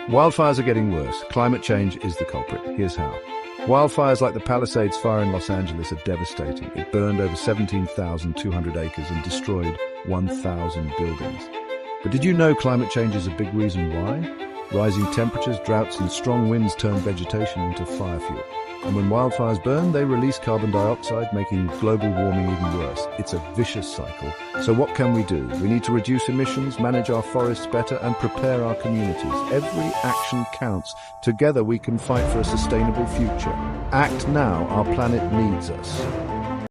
Wildfires are getting worse. Climate change is the culprit. Here's how. Wildfires like the Palisades fire in Los Angeles are devastating. It burned over 17,200 acres and destroyed 1,000 buildings. But did you know climate change is a big reason why? Rising temperatures, droughts, and strong winds turn vegetation into fire fuel. And when wildfires burn, they release carbon dioxide, making global warming even worse. It's a vicious cycle. So what can we do? We need to reduce emissions, manage our forests better, and prepare our communities. Every action counts. Together we can fight for a sustainable future. Act now, our planet needs us.